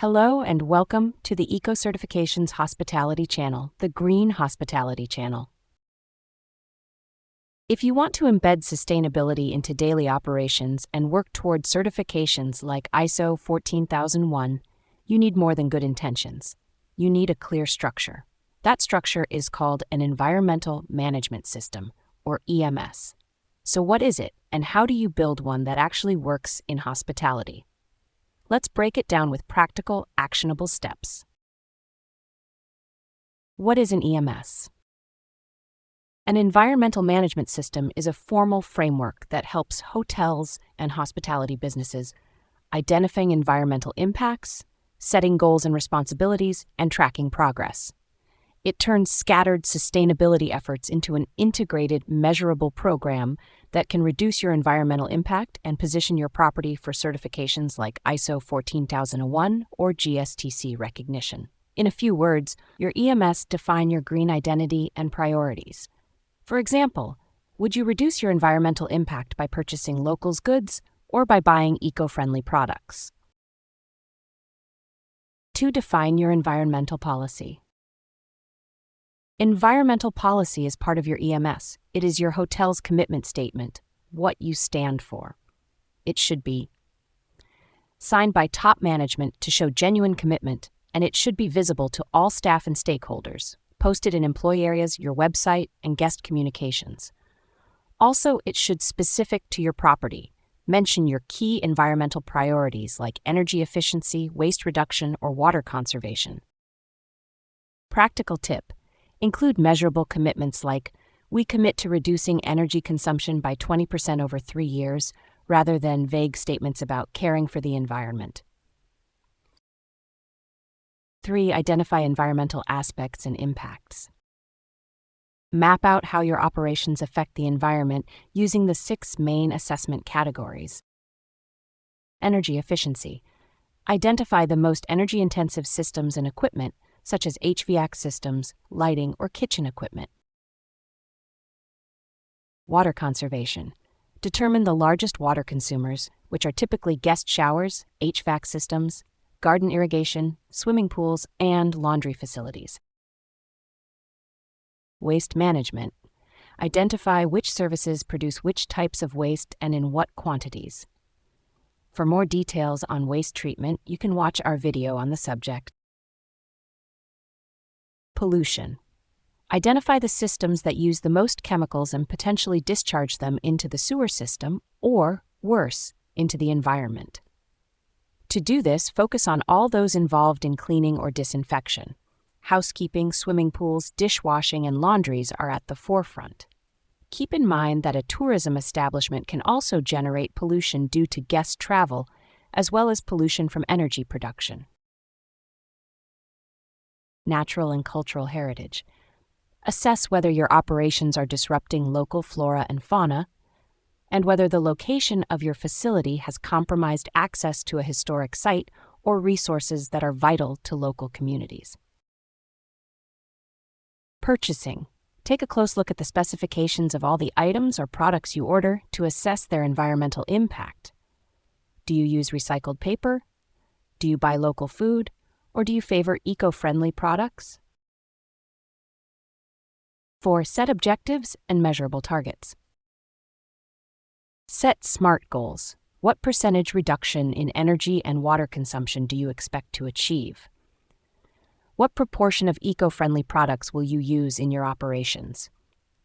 Hello and welcome to the Eco Certifications Hospitality Channel, the Green Hospitality Channel. If you want to embed sustainability into daily operations and work toward certifications like ISO 14001, you need more than good intentions. You need a clear structure. That structure is called an Environmental Management System, or EMS. So what is it, and how do you build one that actually works in hospitality? Let's break it down with practical, actionable steps. What is an EMS? An environmental management system is a formal framework that helps hotels and hospitality businesses identifying environmental impacts, setting goals and responsibilities, and tracking progress. It turns scattered sustainability efforts into an integrated, measurable program that can reduce your environmental impact and position your property for certifications like ISO 14001 or GSTC recognition. In a few words, your EMS define your green identity and priorities. For example, would you reduce your environmental impact by purchasing locals goods or by buying eco-friendly products? To define your environmental policy. Environmental policy is part of your EMS. It is your hotel's commitment statement, what you stand for. It should be signed by top management to show genuine commitment, and it should be visible to all staff and stakeholders, posted in employee areas, your website, and guest communications. Also, it should be specific to your property. Mention your key environmental priorities like energy efficiency, waste reduction, or water conservation. Practical tip. Include measurable commitments like, we commit to reducing energy consumption by 20% over 3 years, rather than vague statements about caring for the environment. 3. Identify environmental aspects and impacts. Map out how your operations affect the environment using the 6 main assessment categories. Energy efficiency. Identify the most energy-intensive systems and equipment, such as HVAC systems, lighting, or kitchen equipment. Water conservation. Determine the largest water consumers, which are typically guest showers, HVAC systems, garden irrigation, swimming pools, and laundry facilities. Waste management. Identify which services produce which types of waste and in what quantities. For more details on waste treatment, you can watch our video on the subject. Pollution. Identify the systems that use the most chemicals and potentially discharge them into the sewer system, or, worse, into the environment. To do this, focus on all those involved in cleaning or disinfection. Housekeeping, swimming pools, dishwashing, and laundries are at the forefront. Keep in mind that a tourism establishment can also generate pollution due to guest travel, as well as pollution from energy production. Natural and cultural heritage. Assess whether your operations are disrupting local flora and fauna, and whether the location of your facility has compromised access to a historic site or resources that are vital to local communities. Purchasing. Take a close look at the specifications of all the items or products you order to assess their environmental impact. Do you use recycled paper? Do you buy local food? Or do you favor eco-friendly products? 4. Set objectives and measurable targets. Set SMART goals. What percentage reduction in energy and water consumption do you expect to achieve? What proportion of eco-friendly products will you use in your operations?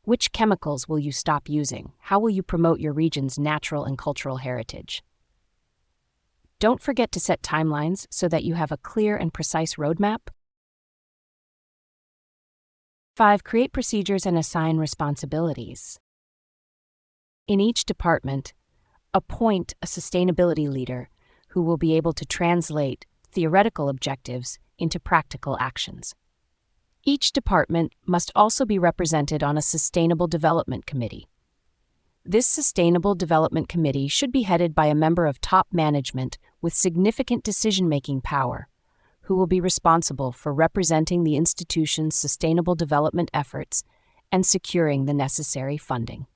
Which chemicals will you stop using? How will you promote your region's natural and cultural heritage? Don't forget to set timelines so that you have a clear and precise roadmap. 5. Create procedures and assign responsibilities. In each department, appoint a sustainability leader who will be able to translate theoretical objectives into practical actions. Each department must also be represented on a Sustainable Development Committee. This Sustainable Development Committee should be headed by a member of top management with significant decision-making power, who will be responsible for representing the institution's sustainable development efforts and securing the necessary funding.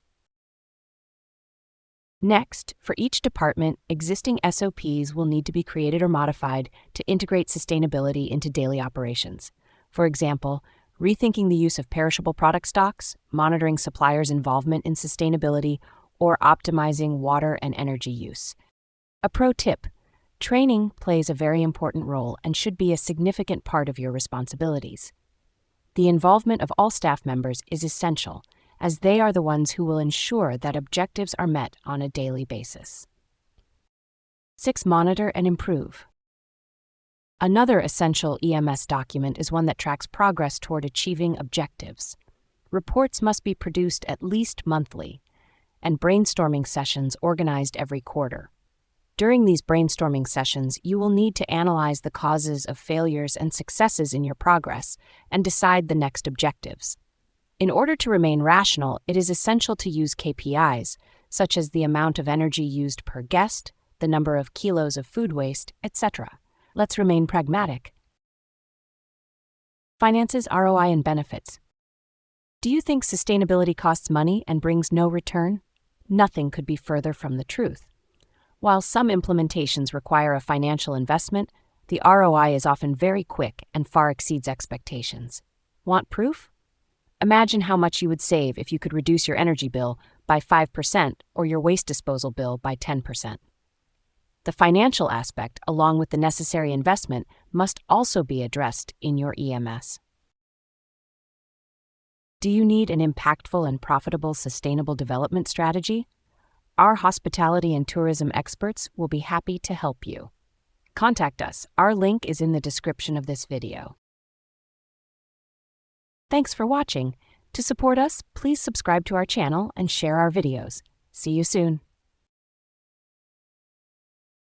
Next, for each department, existing SOPs will need to be created or modified to integrate sustainability into daily operations. For example, rethinking the use of perishable product stocks, monitoring suppliers' involvement in sustainability, or optimizing water and energy use. A pro tip: training plays a very important role and should be a significant part of your responsibilities. The involvement of all staff members is essential, as they are the ones who will ensure that objectives are met on a daily basis. 6. Monitor and improve. Another essential EMS document is one that tracks progress toward achieving objectives. Reports must be produced at least monthly, and brainstorming sessions organized every quarter. During these brainstorming sessions, you will need to analyze the causes of failures and successes in your progress and decide the next objectives. In order to remain rational, it is essential to use KPIs, such as the amount of energy used per guest, the number of kilos of food waste, etc. Let's remain pragmatic. Finances, ROI, and benefits. Do you think sustainability costs money and brings no return? Nothing could be further from the truth. While some implementations require a financial investment, the ROI is often very quick and far exceeds expectations. Want proof? Imagine how much you would save if you could reduce your energy bill by 5% or your waste disposal bill by 10%. The financial aspect, along with the necessary investment, must also be addressed in your EMS. Do you need an impactful and profitable sustainable development strategy? Our hospitality and tourism experts will be happy to help you. Contact us. Our link is in the description of this video. Thanks for watching. To support us, please subscribe to our channel and share our videos. See you soon.